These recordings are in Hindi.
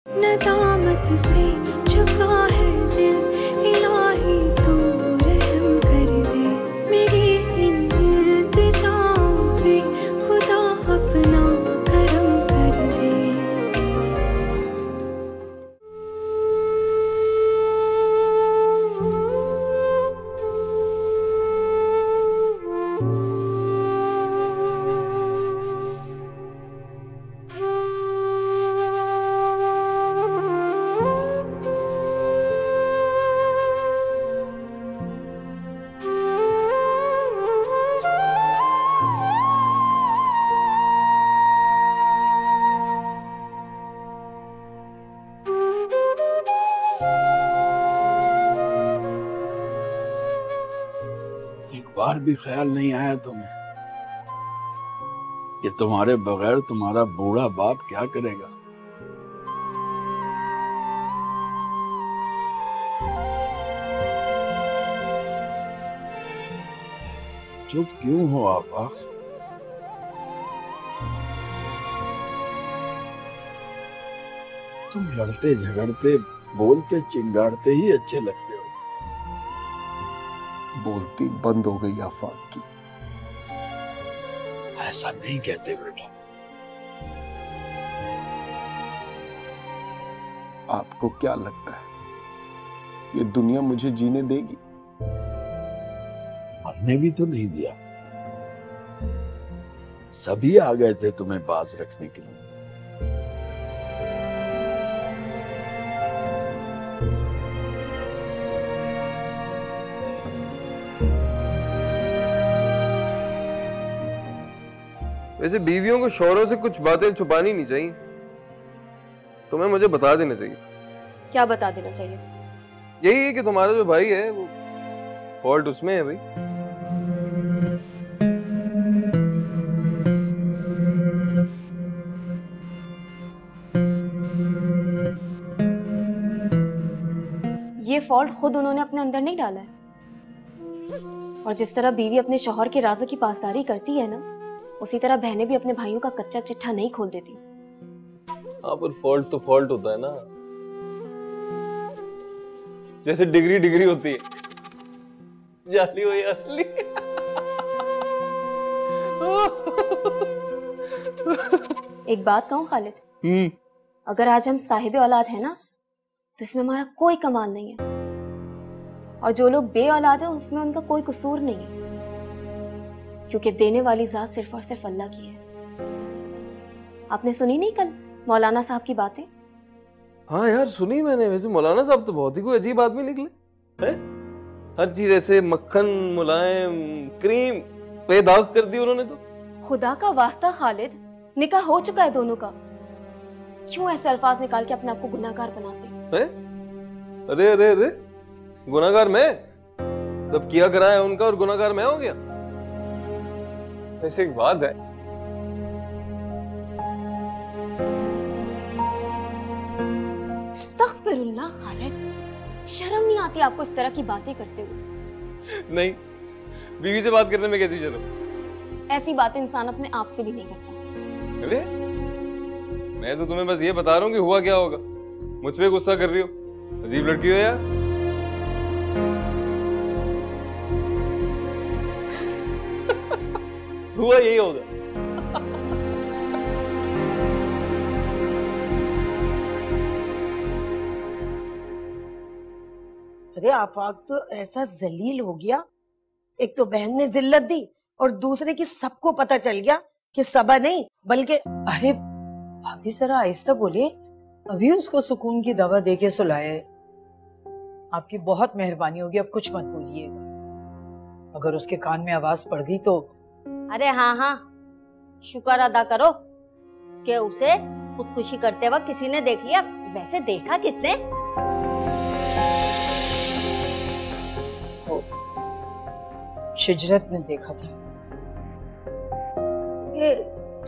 नदामत से झुका है दिल, इलाही तू रहम कर दे, मेरी इल्तिजाओं पे खुदा अपना करम कर दे। बार भी ख्याल नहीं आया तुम्हें कि तुम्हारे बगैर तुम्हारा बूढ़ा बाप क्या करेगा? चुप क्यों हो आफाक? तुम लड़ते झगड़ते बोलते चिंगारते ही अच्छे लगते हो। बोलती बंद हो गई आफाक की। ऐसा नहीं कहते बेटा। आपको क्या लगता है ये दुनिया मुझे जीने देगी? हमने भी तो नहीं दिया, सभी आ गए थे तुम्हें बाज रखने के लिए। वैसे बीवियों को शौहरों से कुछ बातें छुपानी नहीं चाहिए। तुम्हें मुझे बता देना चाहिए था। क्या बता देना चाहिए था? यही है कि तुम्हारा जो भाई है वो फॉल्ट उसमें है भाई। ये फॉल्ट खुद उन्होंने अपने अंदर नहीं डाला है। और जिस तरह बीवी अपने शौहर के राज़ों की पासदारी करती है ना, उसी तरह बहनें भी अपने भाइयों का कच्चा चिट्ठा नहीं खोल देती। हाँ, पर फॉल्ट तो फॉल्ट होता है ना। जैसे डिग्री डिग्री होती है, जाली हो या असली। एक बात कहूं खालिद, अगर आज हम साहिबे औलाद हैं ना, तो इसमें हमारा कोई कमाल नहीं है। और जो लोग बे औलाद हैं उसमें उनका कोई कसूर नहीं है, क्योंकि देने वाली जात सिर्फ और सिर्फ अल्लाह की है। आपने सुनी नहीं कल मौलाना साहब की बातें? हाँ यार सुनी मैंने। वैसे मौलाना साहब तो बहुत ही कोई अजीब आदमी निकले हैं। हर चीज ऐसे मक्खन मुलायम क्रीम पे दाग कर दी उन्होंने तो। खुदा का वास्ता खालिद, निकाह हो चुका है दोनों का, क्यों ऐसे अल्फाज निकाल के अपने आप को गुनाहगार बनाते हैं? अरे अरे अरे, गुनाहगार मैं? सब किया कराया उनका और गुनाहगार मैं हो गया? वैसे एक बात है, अस्तगफिरुल्लाह खालिद, शर्म नहीं आती आपको इस तरह की बातें करते हुए? नहीं, बीवी से बात करने में कैसी शर्म? ऐसी बातें इंसान अपने आप से भी नहीं करता। अरे मैं तो तुम्हें बस ये बता रहा हूँ कि हुआ क्या होगा। मुझ पे गुस्सा कर रही हो, अजीब लड़की हो यार। हुआ यही होगा। अरे आफाक तो ऐसा जलील हो गया, एक तो बहन ने जिल्लत दी और दूसरे की सबको पता चल गया कि सबा नहीं बल्कि। अरे भाभी जरा आहिस्ता बोलिए, अभी उसको सुकून की दवा देके सुलाए। आपकी बहुत मेहरबानी होगी, अब कुछ मत बोलिएगा। अगर उसके कान में आवाज पड़ गई तो। अरे हाँ हाँ, शुक्र अदा करो कि उसे खुदकुशी करते वक्त किसी ने देख लिया। वैसे देखा किसने? शिजरत ने देखा था। ये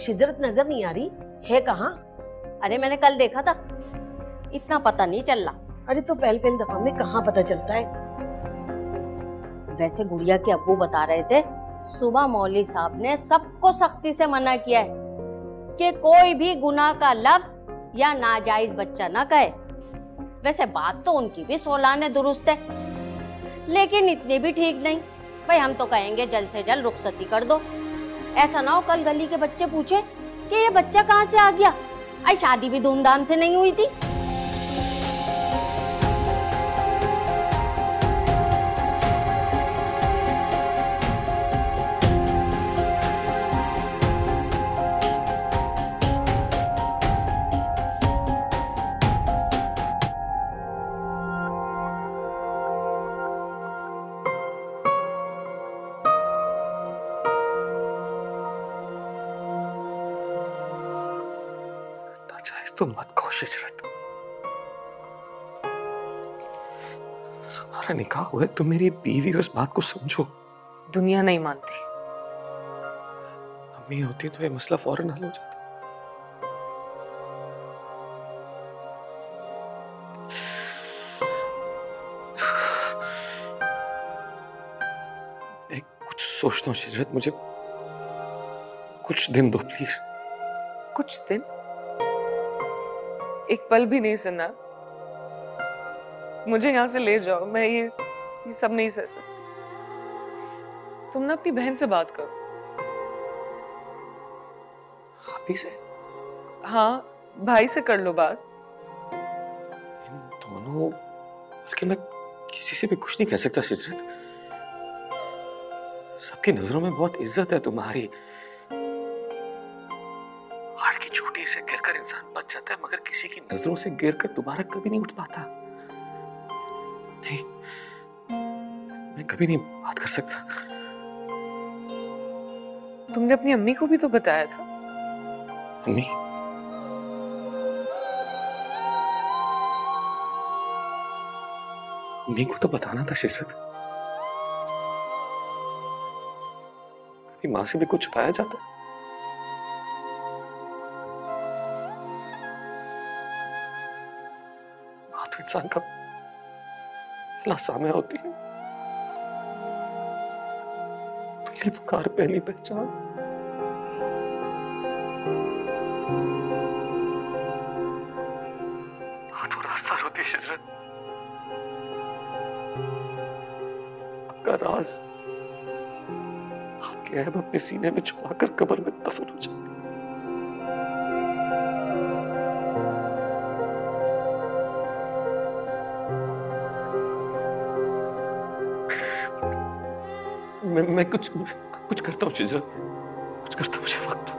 शिजरत नजर नहीं आ रही है, कहाँ? अरे मैंने कल देखा था, इतना पता नहीं चल रहा। अरे तो पहले दफा में कहाँ पता चलता है? वैसे गुड़िया के अब्बू बता रहे थे, सुबह मौलवी साहब ने सबको सख्ती से मना किया है कि कोई भी गुनाह का लफ्ज या नाजायज बच्चा ना कहे। वैसे बात तो उनकी भी सोलाने दुरुस्त है, लेकिन इतनी भी ठीक नहीं। भाई हम तो कहेंगे जल्द से जल्द रुखसती कर दो। ऐसा ना हो कल गली के बच्चे पूछे कि ये बच्चा कहाँ से आ गया, आई शादी भी धूमधाम से नहीं हुई थी। तो मत कहो शिजरत, हमारा निकाह हुआ है, तुम मेरी बीवी हो, इस बात को समझो। दुनिया नहीं मानती। अम्मी होती तो ये मसला फौरन हल हो जाता। मैं कुछ सोचता हूँ शिजरत, मुझे कुछ दिन दो प्लीज। कुछ दिन? एक पल भी नहीं सुना। मुझे यहाँ से ले जाओ, मैं ये सब नहीं सह सकती। तुम ना अपनी बहन से बात करो। भाभी से? हाँ, भाई से कर लो बात। इन दोनों, बल्कि मैं किसी से भी कुछ नहीं कह सकता शिजरत। सबकी नजरों में बहुत इज्जत है तुम्हारी। हाड़ की चोटी से गिरकर इंसान बच जाता है, मगर किसी की नजरों से गिरकर दोबारा कभी नहीं उठ पाता। नहीं, मैं कभी नहीं बात कर सकता। तुमने अपनी अम्मी को भी तो बताया था। अम्मी? अम्मी को तो बताना था शिजरत। कभी माँ से भी कुछ छुपाया जाता? इंसान का पहला सामने होती है, पहली पुकार, पहली पहचान। हाथों रास्ता होती है शिजरत। आपका राज, आपके ऐब अपने सीने में छुपाकर कब्र में दफन हो जाता। मैं कुछ करता हूँ शिजरत, कुछ करता हूँ, मुझे वक्त दो।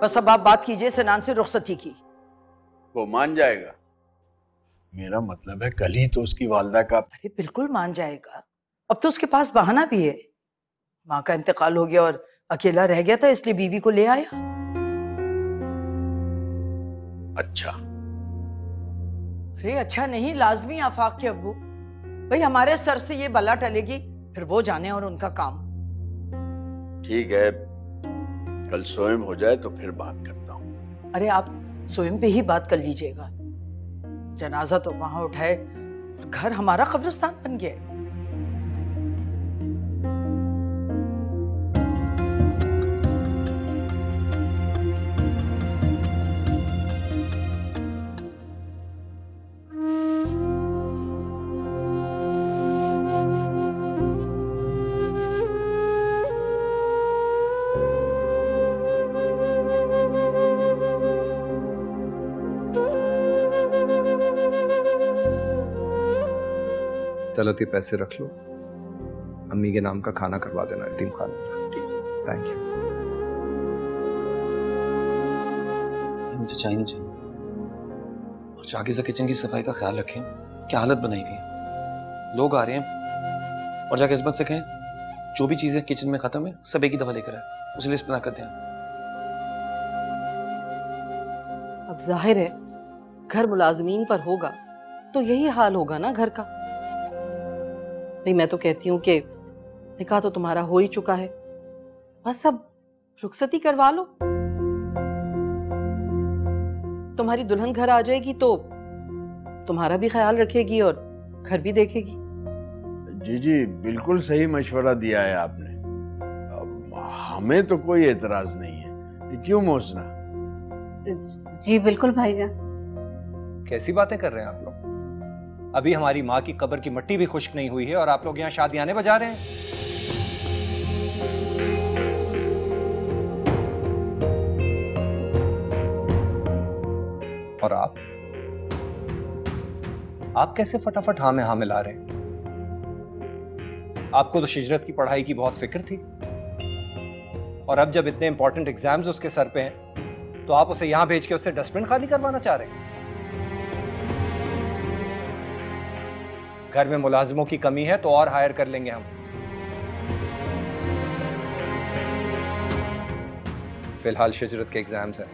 बस अब आप बात कीजिए सनान से रुखसती की। वो मान जाएगा। मेरा मतलब है कल ही तो उसकी वालदा का। अरे बिल्कुल मान जाएगा, अब तो उसके पास बहाना भी है। माँ का इंतकाल हो गया और अकेला रह गया था, इसलिए बीवी को ले आया। अच्छा? अरे अच्छा नहीं, लाजमी आफाक के अब्बू। भाई हमारे सर से ये बला टलेगी, फिर वो जाने और उनका काम। ठीक है, कल स्वयं हो जाए तो फिर बात करता हूँ। अरे आप स्वयं पे ही बात कर लीजिएगा। जनाजा तो वहां उठाए, घर हमारा कब्रिस्तान बन गया। चलो ये पैसे रख लो, अम्मी के नाम का खाना करवा देना यतीम खाने में। Thank you. मुझे चाहिए चाहिए। और जाकिज़ा किचन की सफाई का ख्याल रखें, क्या हालत बनाई हुई है। लोग आ रहे हैं और जाके इस्मत से कहें जो भी चीजें किचन में खत्म है सब एक ही दफा लेकर आए, उसे लिस्ट बना कर दें। अब जाहिर है घर मुलाजमीन पर होगा तो यही हाल होगा ना घर का। नहीं मैं तो कहती हूँ कि निकाह तो तुम्हारा हो ही चुका है, बस अब रुखसती करवा लो। तुम्हारी दुल्हन घर आ जाएगी तो तुम्हारा भी ख्याल रखेगी और घर भी देखेगी। जी जी, बिल्कुल सही मशवरा दिया है आपने। हमें तो कोई एतराज नहीं है, क्यों मोहसिना? जी बिल्कुल भाईजान। कैसी बातें कर रहे हैं आप लोग? अभी हमारी माँ की कब्र की मिट्टी भी खुश्क नहीं हुई है और आप लोग यहाँ शादियाने बजा रहे हैं। और आप कैसे फटाफट हाँ में हाँ मिला रहे हैं? आपको तो शिजरत की पढ़ाई की बहुत फिक्र थी, और अब जब इतने इंपॉर्टेंट एग्जाम्स उसके सर पे हैं तो आप उसे यहां भेज के उससे डस्टबिन खाली करवाना चाह रहे हैं। घर में मुलाजिमों की कमी है तो और हायर कर लेंगे हम। फिलहाल शिजरत के एग्जाम्स हैं,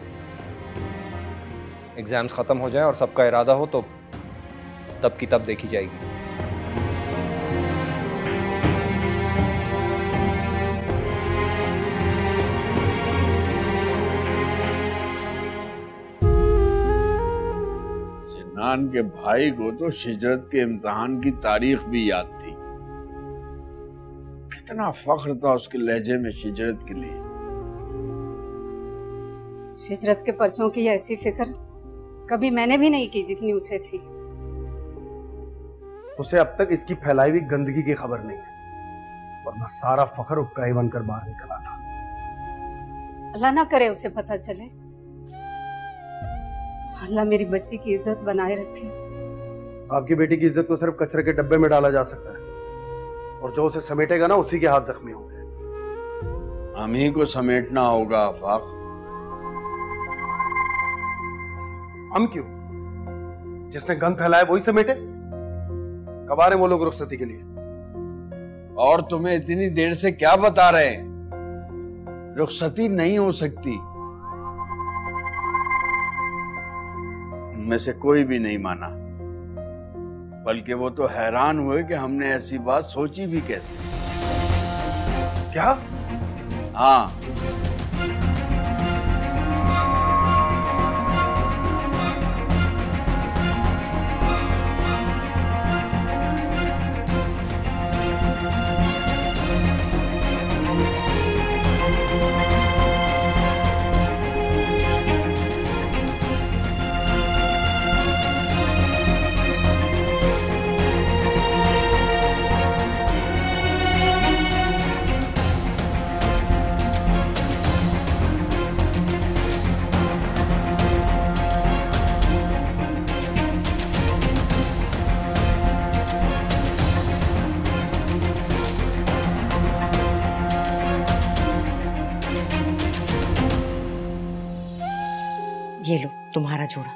एग्जाम्स खत्म हो जाए और सबका इरादा हो तो तब की तब देखी जाएगी। सिनान के भाई को तो शिजरत के इम्तिहान की तारीख भी याद थी। कितना फख्र था उसके लहजे में शिजरत के लिए। शिजरत के पर्चों की ऐसी फिक्र कभी मैंने भी नहीं की जितनी उसे थी। उसे अब तक इसकी फैलाई हुई गंदगी की खबर नहीं है, वरना सारा फख्र उक्का ही बनकर बाहर निकला था। अल्लाह ना करे उसे पता चले। अल्लाह मेरी बच्ची की इज्जत बनाए रखे। आपकी बेटी की इज्जत को सिर्फ कचरे के डब्बे में डाला जा सकता है, और जो उसे समेटेगा ना उसी के हाथ जख्मी होंगे। हम ही को समेटना होगा आफाक। हम क्यों? जिसने गंद फैलाया वही समेटे। कब आ रहे वो लोग रुखसती के लिए? और तुम्हें इतनी देर से क्या बता रहे हैं? रुखसती नहीं हो सकती। में से कोई भी नहीं माना, बल्कि वो तो हैरान हुए कि हमने ऐसी बात सोची भी कैसे। क्या? हाँ, ये लो तुम्हारा जोड़ा,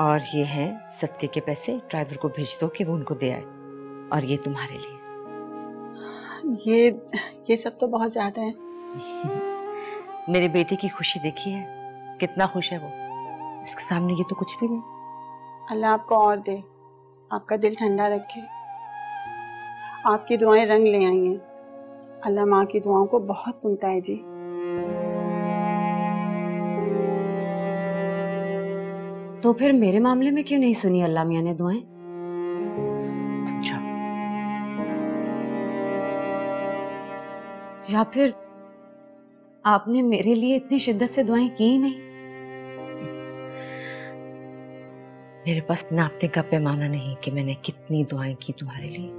और ये है सदके के पैसे। ड्राइवर को भेज दो कि वो उनको दे आए, और ये तुम्हारे लिए। ये सब तो बहुत ज्यादा है। मेरे बेटे की खुशी देखी है, कितना खुश है वो। इसके सामने ये तो कुछ भी नहीं। अल्लाह आपको और दे, आपका दिल ठंडा रखे। आपकी दुआएं रंग ले आई हैं। अल्लाह माँ की दुआओं को बहुत सुनता है जी। तो फिर मेरे मामले में क्यों नहीं सुनी अल्लाह मियां ने दुआएं? या फिर आपने मेरे लिए इतनी शिद्दत से दुआएं की ही नहीं? मेरे पास नापने का पैमाना नहीं कि मैंने कितनी दुआएं की तुम्हारे लिए।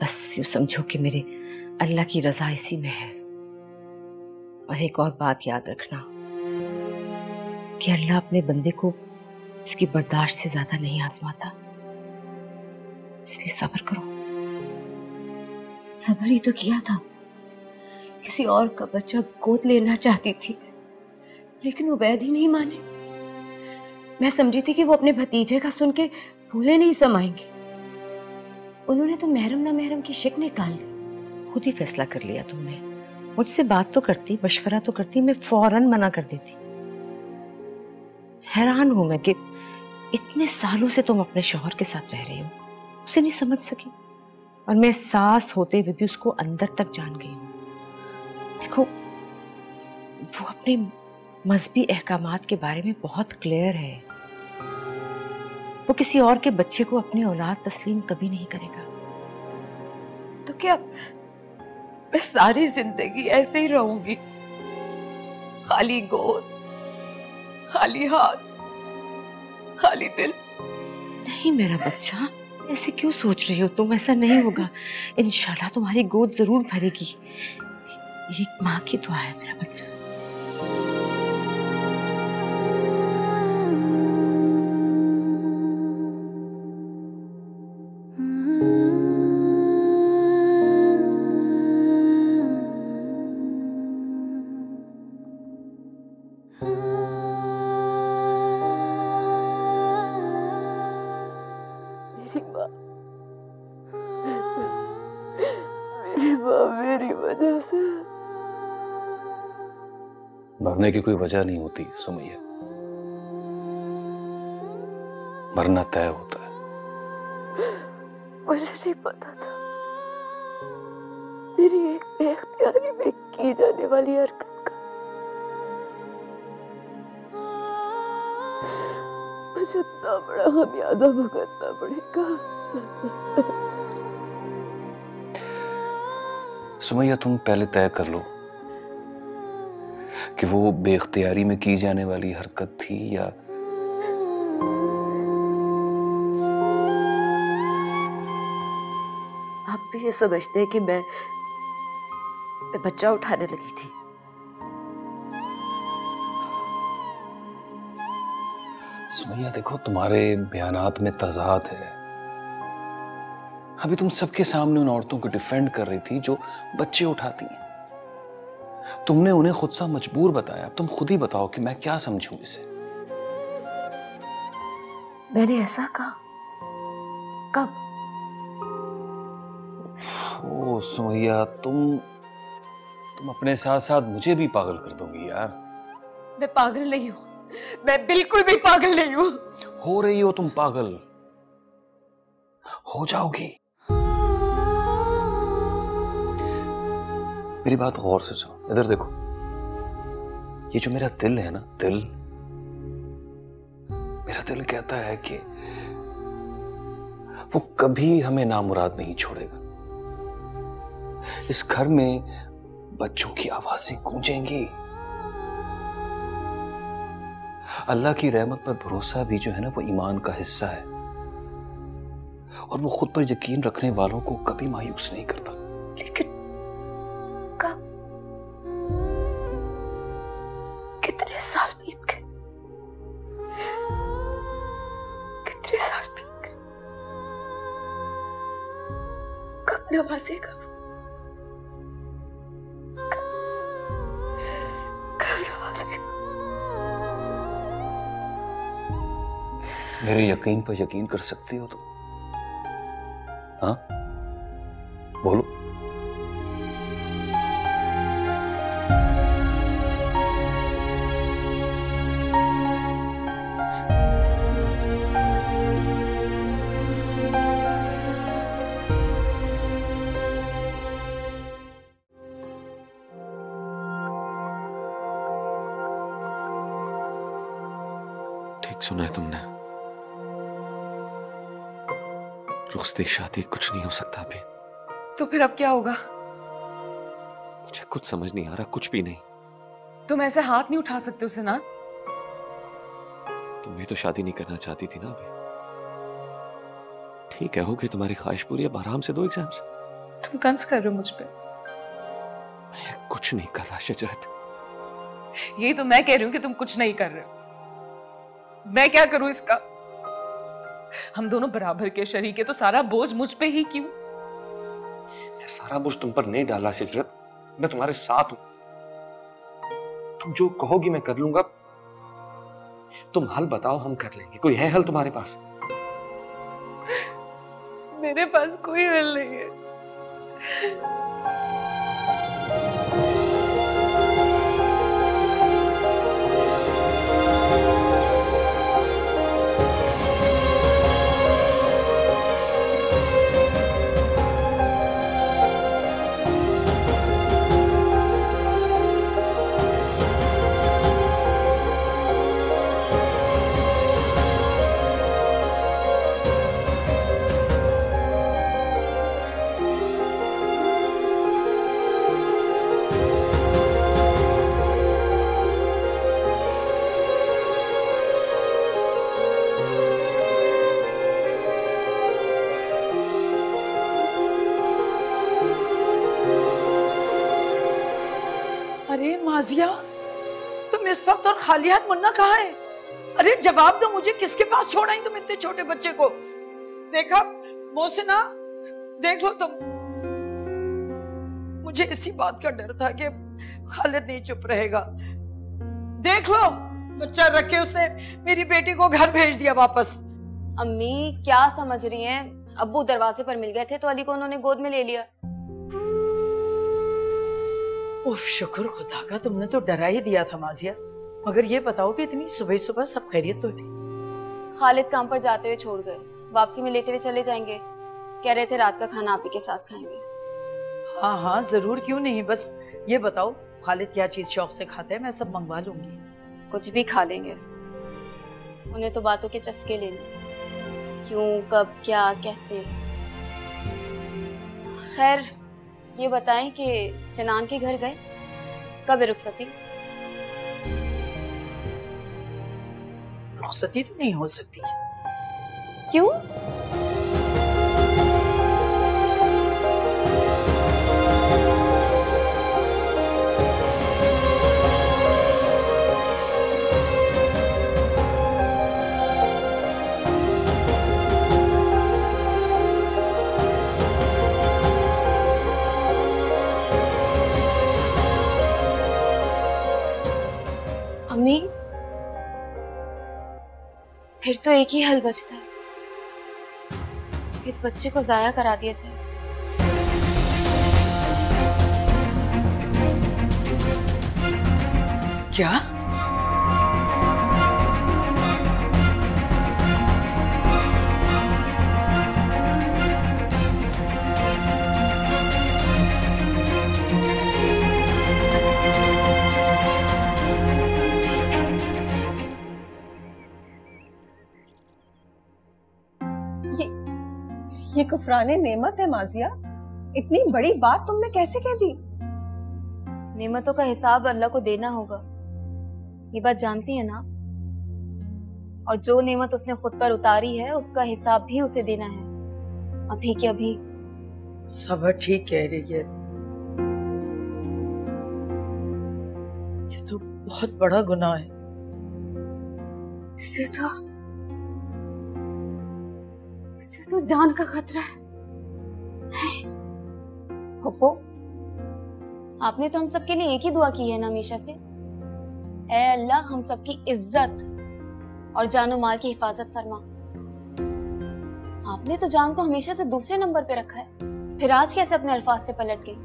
बस यूं समझो कि मेरे अल्लाह की रजा इसी में है। और एक और बात याद रखना कि अल्लाह अपने बंदे को इसकी बर्दाश्त से ज्यादा नहीं आजमाता, इसलिए सब्र करो। सब्र ही तो किया था। किसी और का बच्चा गोद लेना चाहती थी, लेकिन उबैद ही नहीं माने। मैं समझी थी कि वो अपने भतीजे का सुन के भूले नहीं समाएंगे। उन्होंने तो महरम ना महरम की शिक निकाल ली। खुद ही फैसला कर लिया तुमने। मुझसे बात तो करती, मशवरा तो करती, मैं फौरन मना कर देती। हैरान हूं मैं कि इतने सालों से तुम अपने शौहर के साथ रह रही हो, उसे नहीं समझ सकी। और मैं सास होते हुए भी उसको अंदर तक जान गई हूं। देखो, वो अपने मजहबी अहकामात के बारे में बहुत क्लियर है। वो किसी और के बच्चे को अपनी औलाद तस्लीम कभी नहीं करेगा। तो क्या मैं सारी जिंदगी ऐसे ही रहूंगी? खाली गोद, खाली हाथ, खाली दिल? नहीं मेरा बच्चा, ऐसे क्यों सोच रही हो तुम? ऐसा नहीं होगा। इंशाल्लाह तुम्हारी गोद जरूर भरेगी। ये एक माँ की दुआ है मेरा बच्चा। मेरी वजह से। मरने की कोई वजह नहीं होती सुमैया, मरना तय होता है। मुझे नहीं पता था मेरी एक बेख्तियारी में की जाने वाली हरकत का मुझे इतना बड़ा खमियाजा भुगतना पड़ेगा। सुमैया, तुम पहले तय कर लो कि वो बेख्तियारी में की जाने वाली हरकत थी या आप भी ये समझते हैं कि मैं बच्चा उठाने लगी थी? सुमैया देखो, तुम्हारे बयानात में तजाद है। अभी तुम सबके सामने उन औरतों को डिफेंड कर रही थी जो बच्चे उठाती हैं। तुमने उन्हें खुद सा मजबूर बताया। अब तुम खुद ही बताओ कि मैं क्या समझूं इसे। मैंने ऐसा कहा? कब? ओ सुमैया, तुम अपने साथ साथ मुझे भी पागल कर दोगी यार। मैं पागल नहीं हूं, मैं बिल्कुल भी पागल नहीं हूं। हो रही हो तुम पागल, हो जाओगी। मेरी बात गौर से सुनो, इधर देखो। ये जो मेरा दिल है ना, मेरा दिल कहता है कि वो कभी हमें नामुराद नहीं छोड़ेगा। इस घर में बच्चों की आवाजें गूंजेंगी। अल्लाह की रहमत पर भरोसा भी जो है ना, वो ईमान का हिस्सा है और वो खुद पर यकीन रखने वालों को कभी मायूस नहीं करता। लेकिन कब? कितने साल बीत गए, कितने साल बीत गए। कब नवाजेगा वो? कब नवाजेगा? मेरे यकीन पर यकीन कर सकती हो तुम? हाँ, बोलो। ठीक सुना है तुमने। रुखसती शादी कुछ नहीं हो सकता अभी। तो फिर अब क्या होगा? मुझे कुछ समझ नहीं आ रहा, कुछ भी नहीं। तुम ऐसे हाथ नहीं उठा सकते उसे ना। तुम भी तो शादी नहीं करना चाहती थी ना अभी। ठीक है, होगी तुम्हारी ख्वाहिश पूरी। अब आराम से दो एग्जाम्स। तुम तंज कर रहे हो मुझ पे। मैं कुछ नहीं कर रहा शिजरत। यही तो मैं कह रही हूँ कि तुम कुछ नहीं कर रहे हो। मैं क्या करूं इसका? हम दोनों बराबर के शरीक है, तो सारा बोझ मुझ पे ही क्यों? मैं सारा बोझ तुम पर नहीं डाला शिजरत, मैं तुम्हारे साथ हूं। तुम जो कहोगी मैं कर लूंगा। तुम हल बताओ, हम कर लेंगे। कोई है हल तुम्हारे पास? मेरे पास कोई हल नहीं है। माजिया, तुम इस वक्त और खाली हाथ मुन्ना कहाँ है? अरे जवाब दो मुझे, किसके पास छोड़ा ही तुम इतने छोटे बच्चे को? देखा मोहसिना, देख लो तुम। मुझे इसी बात का डर था कि खालिद नहीं चुप रहेगा। देख लो, बच्चा रख के उसने मेरी बेटी को घर भेज दिया वापस। अम्मी क्या समझ रही हैं? अब्बू दरवाजे पर मिल गए थे तो अली को उन्होंने गोद में ले लिया। उफ, शुक्र खुदा का, तुमने तो डरा ही दिया था माजिया। मगर ये बताओ कि इतनी सुबह सुबह सब खैरियत तो है? खालिद काम पर जाते हुए छोड़ गए, वापसी में लेते हुए चले जाएंगे। कह रहे थे रात का खाना आप ही के साथ खाएंगे। हाँ हाँ जरूर, क्यों नहीं। बस ये बताओ खालिद क्या चीज शौक से खाता है, मैं सब मंगवा लूंगी। कुछ भी खा लेंगे, उन्हें तो बातों के चस्के लेने, क्यों, कब, क्या, कैसे। खैर ये बताएं कि सिनान के घर गए? कब है रुखसती? रुखसती तो नहीं हो सकती। क्यों? अम्मी, फिर तो एक ही हल बचता है, इस बच्चे को जाया करा दिया जाए। क्या? ये कुफराने नेमत है माजिया, इतनी बड़ी बात तुमने कैसे कह दी? नेमतों का हिसाब अल्लाह को देना होगा, ये बात जानती है ना? और जो नेमत उसने खुद पर उतारी है उसका हिसाब भी उसे देना है, अभी के अभी। सब ठीक कह रही है, ये तो बहुत बड़ा गुनाह है। इसे तो जान का खतरा है। पप्पू, आपने तो हम सबके लिए एक ही दुआ की है ना हमेशा से, ऐ अल्लाह हम सबकी इज्जत और जानो माल की हिफाजत फरमा। आपने तो जान को हमेशा से दूसरे नंबर पे रखा है, फिर आज कैसे अपने अल्फाज से पलट गई?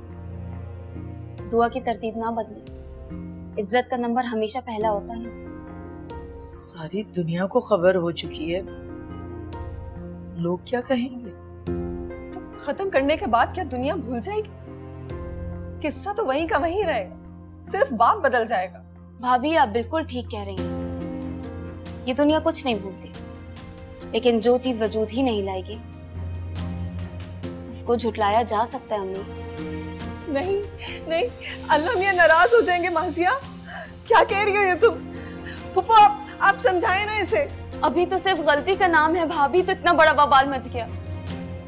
दुआ की तरतीब ना बदले, इज्जत का नंबर हमेशा पहला होता है। सारी दुनिया को खबर हो चुकी है, लोग क्या कहेंगे? तो खत्म करने के बाद क्या दुनिया भूल जाएगी? किस्सा तो वहीं का वहीं रहेगा, सिर्फ बाप बदल जाएगा। भाभी आप बिल्कुल ठीक कह रही हैं, ये दुनिया कुछ नहीं भूलती, लेकिन जो चीज वजूद ही नहीं लाएगी उसको झुटलाया जा सकता है। अम्मी नहीं नहीं, अल्लाह मियां नाराज हो जाएंगे। माजिया क्या कह रही हो ये तुम? पुप्पो आप समझाए ना इसे। अभी तो सिर्फ गलती का नाम है भाभी, तो इतना बड़ा बवाल मच गया।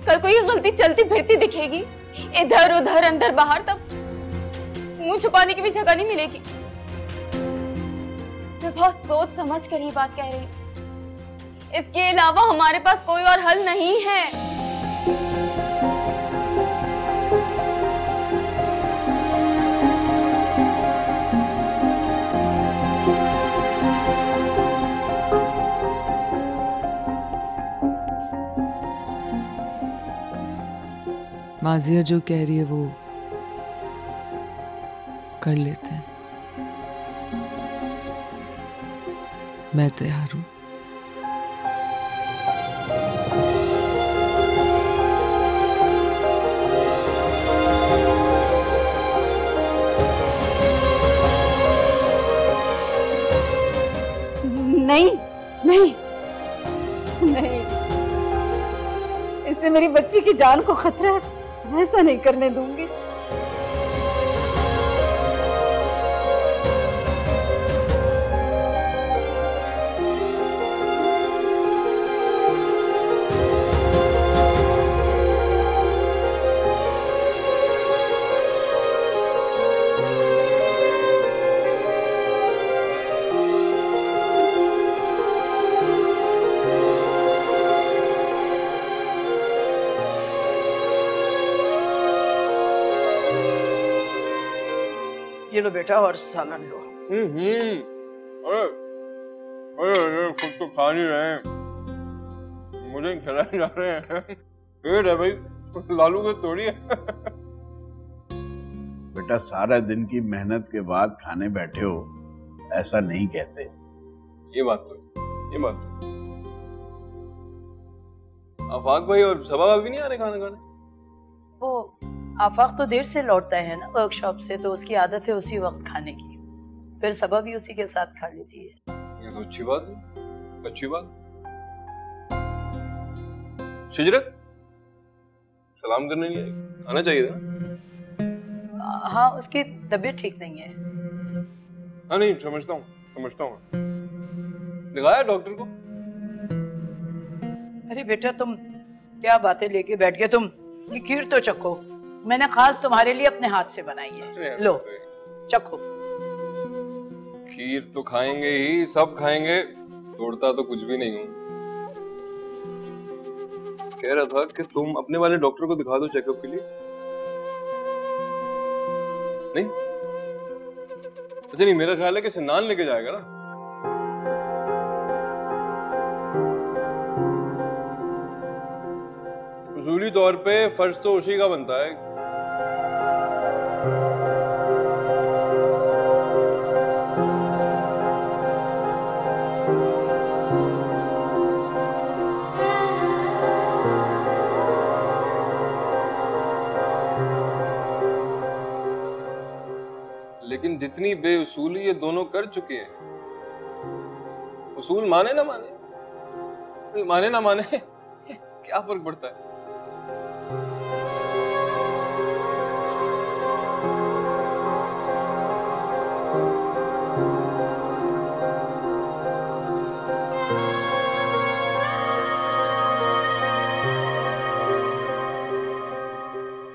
कल को ये गलती चलती फिरती दिखेगी, इधर उधर अंदर बाहर, तब मुंह छुपाने की भी जगह नहीं मिलेगी। मैं बहुत सोच समझ कर ये बात कह रही हूँ, इसके अलावा हमारे पास कोई और हल नहीं है। माजिया जो कह रही है वो कर लेते हैं, मैं तैयार हूं। नहीं नहीं नहीं, इससे मेरी बच्ची की जान को खतरा है, मैं ऐसा नहीं करने दूंगी। ये लो बेटा और सालन लो। अरे अरे अरे खुद तो खा नहीं रहे हैं, मुझे खिलाए जा रहे हैं। पेट है भाई, लालू का तोड़ी है। बेटा सारा दिन की मेहनत के बाद खाने बैठे हो, ऐसा नहीं कहते। ये बात तो आफाक भाई और सबा भाभी नहीं आ रहे खाना खाने? वो आफाक तो देर से लौटता है ना वर्कशॉप से, तो उसकी आदत है उसी वक्त खाने की, फिर सबा भी उसी के साथ खा लेती है। ये तो अच्छी बात है, अच्छी बात। शिजरत सलाम करने नहीं आई, आना चाहिए था ना। हाँ उसकी तबीयत ठीक नहीं है। हाँ नहीं समझता हूँ। दिखाया डॉक्टर को? अरे बेटा तुम क्या बातें लेके बैठ गए तुम, ये खीर तो चखो, मैंने खास तुम्हारे लिए अपने हाथ से बनाई है, लो चखो। खीर तो खाएंगे ही, सब खाएंगे, छोड़ता तो कुछ भी नहीं हूँ। कह रहा था कि तुम अपने वाले डॉक्टर को दिखा दो चेकअप के लिए। नहीं अच्छा नहीं, मेरा ख्याल है कि सिनान लेके जाएगा ना। उसूली तौर पे फर्ज तो उसी का बनता है। लेकिन जितनी बेउसूली ये दोनों कर चुके हैं, उसूल माने ना माने क्या फर्क पड़ता है।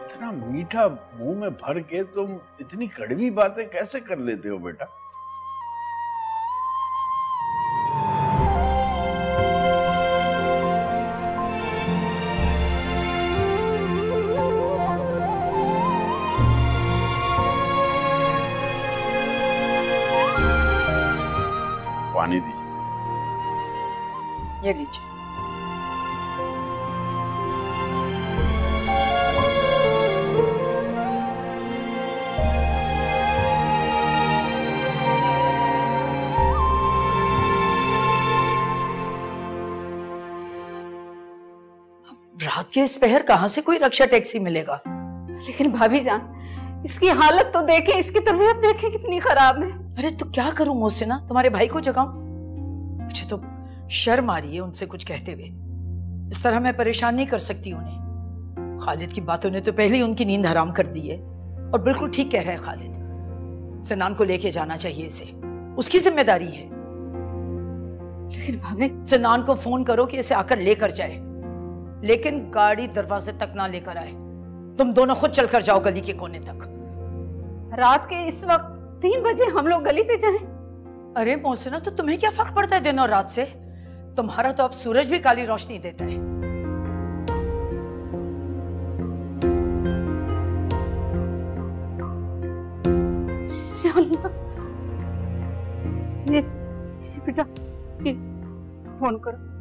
इतना मीठा मुंह में भर के तुम इतनी कड़वी बातें कैसे कर लेते हो बेटा? पानी दीजिए। ये लीजिए। रात के इस पहर कहाँ से कोई रक्षा टैक्सी मिलेगा? लेकिन भाभी जान, इसकी हालत तो देखें, इसकी तबीयत देखें कितनी खराब है। अरे तो क्या करूं मुझसे ना, तुम्हारे भाई को जगाऊं? मुझे तो शर्म आ रही है उनसे कुछ कहते हुए, इस तरह मैं परेशान नहीं कर सकती उन्हें। खालिद की बातों ने तो पहले ही उनकी नींद हराम कर दी है, और बिल्कुल ठीक कह रहा है खालिद। सिनान को लेके जाना चाहिए इसे, उसकी जिम्मेदारी है। लेकिन भाभी, सिनान को फोन करो कि इसे आकर लेकर जाए, लेकिन गाड़ी दरवाजे तक ना लेकर आए। तुम दोनों खुद चलकर जाओ गली के कोने तक। रात के इस वक्त 3 बजे हम लोग गली पे जाएं? अरे मोहसिना, तो तुम्हें क्या फर्क पड़ता है दिन और रात से? तुम्हारा तो अब सूरज भी काली रोशनी देता है। ये बेटा, ये फोन करो।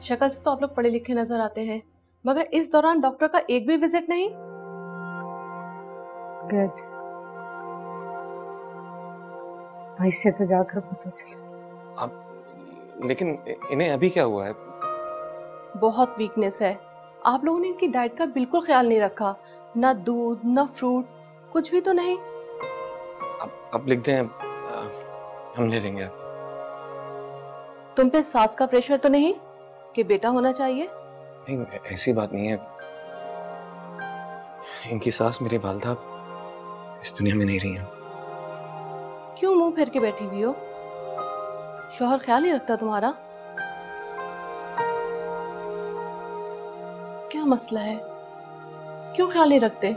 शक्ल से तो आप लोग पढ़े लिखे नजर आते हैं, मगर इस दौरान डॉक्टर का एक भी विजिट नहीं। गए थे। भाई से तो जाकर पता चला। लेकिन इन्हें अभी क्या हुआ है? बहुत वीकनेस है। आप लोगों ने इनकी डाइट का बिल्कुल ख्याल नहीं रखा, ना दूध ना फ्रूट, कुछ भी तो नहीं। अब लिख दें, हम ले लेंगे। तुम पे सास का प्रेशर तो नहीं कि बेटा होना चाहिए? नहीं, ऐसी बात नहीं है। इनकी सास मेरी वालदा इस दुनिया में नहीं रही है। क्यों मुंह फेर के बैठी हुई हो? शौहर ख्याल नहीं रखता तुम्हारा? क्या मसला है? क्यों ख्याल नहीं रखते?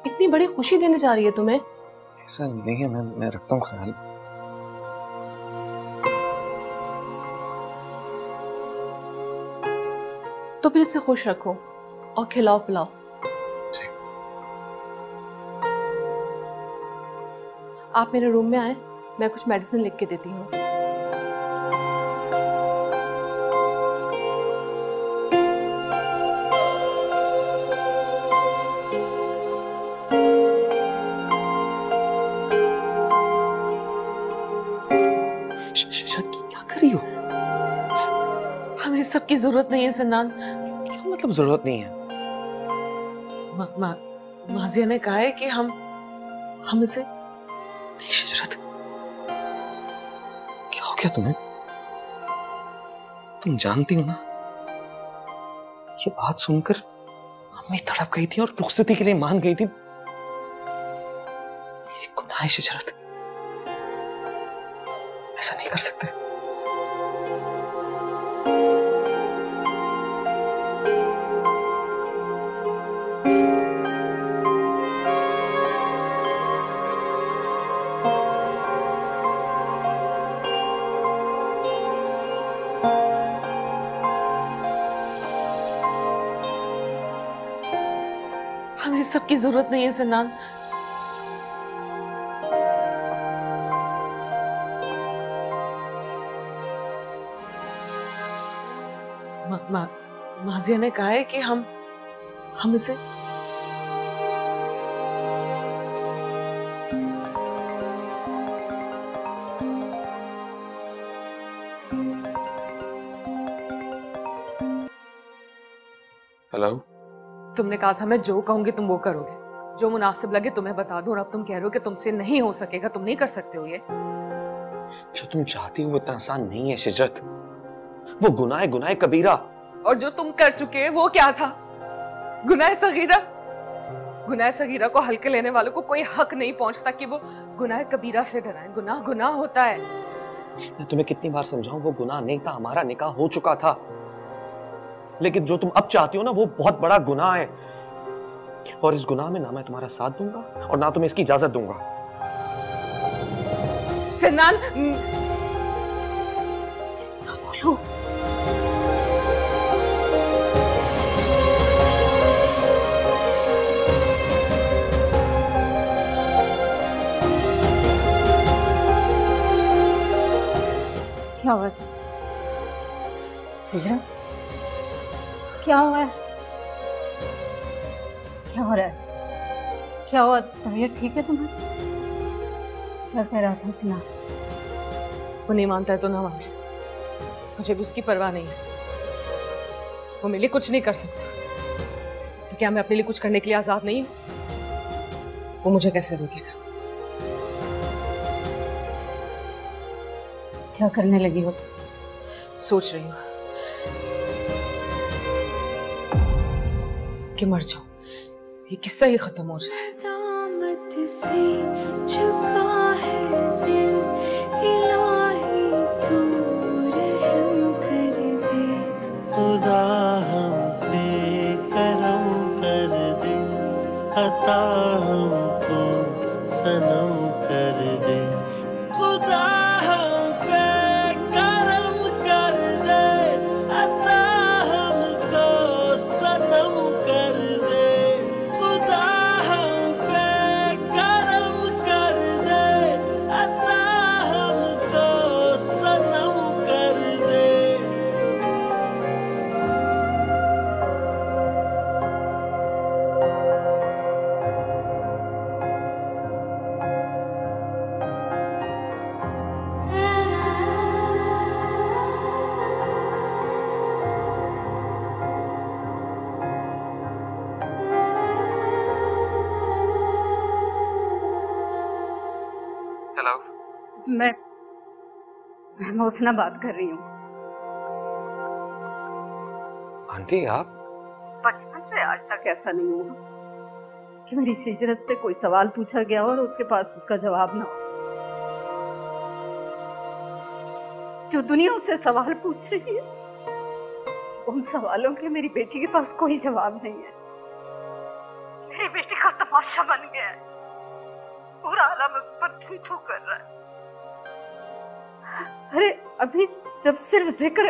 इतनी बड़ी खुशी देने जा रही है तुम्हें। ऐसा नहीं है, मैं रखता हूँ ख्याल। तो फिर इसे खुश रखो और खिलाओ पिलाओ। आप मेरे रूम में आए, मैं कुछ मेडिसिन लिख के देती हूँ। क्या कर रही हो? हमें सबकी जरूरत नहीं है सन्नान। क्या मतलब जरूरत नहीं है? माजिया ने कहा है कि हम इसे। नहीं शिजरत, क्या हो गया तुम्हें? तुम जानती हो ना, ये बात सुनकर अम्मी तड़प गई थी और रुखसती के लिए मान गई थी। ये गुनाह है शिजरत, ऐसा नहीं कर सकते। हमें सबकी जरूरत नहीं है सन्नान। माजिया ने कहा है कि हम इसे। हेलो, तुमने कहा था मैं जो कहूंगी तुम वो करोगे, जो मुनासिब लगे तुम्हें बता दो, और अब तुम कह रहे हो कि तुमसे नहीं हो सकेगा, तुम नहीं कर सकते हो। ये जो तुम चाहती हो वो इतना आसान नहीं है शिजरत। वो गुनाह है, गुनाह कबीरा। और जो तुम कर चुके हैं वो क्या था? गुनाह सगीरा। गुनाह सगीरा को हल्के लेने वालों को कोई हक नहीं पहुंचता कि वो गुनाह कबीरा से डराए। गुनाह गुनाह होता है। मैं तुम्हें कितनी बार समझाऊं, वो गुनाह नहीं था। हमारा निकाह हो चुका था। लेकिन जो तुम अब चाहती हो ना, वो बहुत बड़ा गुनाह है। और इस गुनाह में ना मैं तुम्हारा साथ दूंगा और ना तुम्हें इसकी इजाजत दूंगा। सन्नान, बोलो। क्या हुआ? सिजरा, क्या हुआ है? क्या हो रहा है? क्या हुआ? तबीयत ठीक है तुम्हारी? क्या कह रहा था सिना? वो नहीं मानता है तो ना माने, मुझे भी उसकी परवाह नहीं है। वो मेरे लिए कुछ नहीं कर सकता, तो क्या मैं अपने लिए कुछ करने के लिए आजाद नहीं हूँ? वो मुझे कैसे रोकेगा? क्या करने लगी हो? सोच रही हूँ कि मर जाऊं, ये किस्सा ही खत्म हो जाए। दामत से झुका है दिल, इलाही तू रहम कर दे। खुदा हम पे करम कर दे, अता हमको सनम कर दे। खुदा हम पे करम कर दे, अता हमको सनम कर दे। खुदा हम पे करम कर दे, अता हमको सनम कर दे। हेलो। मैं मोहसिना बात कर रही हूँ। आंटी आप? बचपन से आज तक ऐसा नहीं हुआ कि मेरी हिजरत से कोई सवाल पूछा गया और उसके पास उसका जवाब ना हो। जो दुनिया उससे सवाल पूछ रही है उन सवालों के मेरी बेटी के पास कोई जवाब नहीं है। मेरी बेटी का तमाशा बन गया है, पूरा आलम उस पर थू थू कर रहा है। अरे अभी जब सिर्फ जिक्र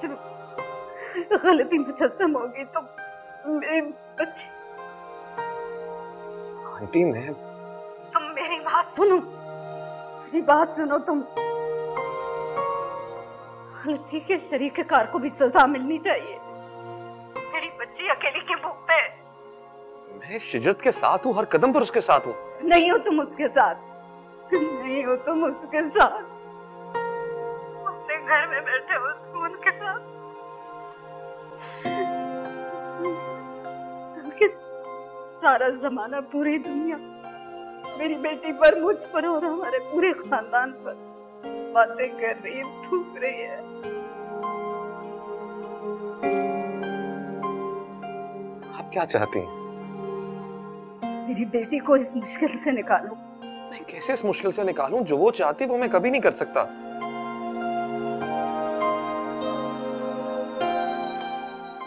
जब गलती मुजस्सम होगी तो मेरे बच्चे। आंटी मैं तुम मेरी बात सुनो, मेरी बात सुनो। तुम गलती के शरीक कार को भी सजा मिलनी चाहिए। मेरी बच्ची अकेली के मुंह पे। मैं शिजरत के साथ हूँ, हर कदम पर उसके साथ हूँ। नहीं हो तुम उसके साथ, नहीं हो तुम उसके साथ। अपने घर में बैठे हो सुकून के साथ, जबकि सारा जमाना, पूरी दुनिया मेरी बेटी पर, मुझ पर और हमारे पूरे खानदान पर बातें कर रही है, थूक रही है। आप क्या चाहती हैं? मेरी बेटी को इस मुश्किल से निकालो। मैं कैसे इस मुश्किल से निकालूं? जो वो चाहती वो मैं कभी नहीं कर सकता।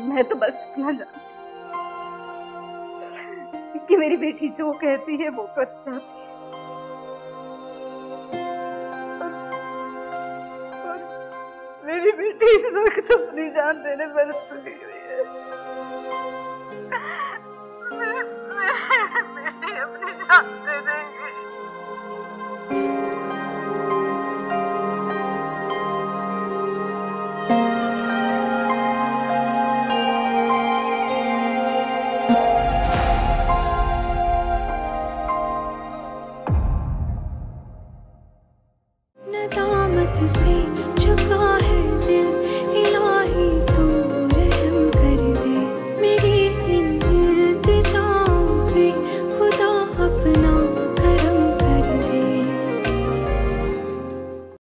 मैं तो बस इतना जानती कि मेरी बेटी जो कहती है वो कर जाती है। और मेरी बेटी इस वक्त अपनी जान देने पर तुली हुई है।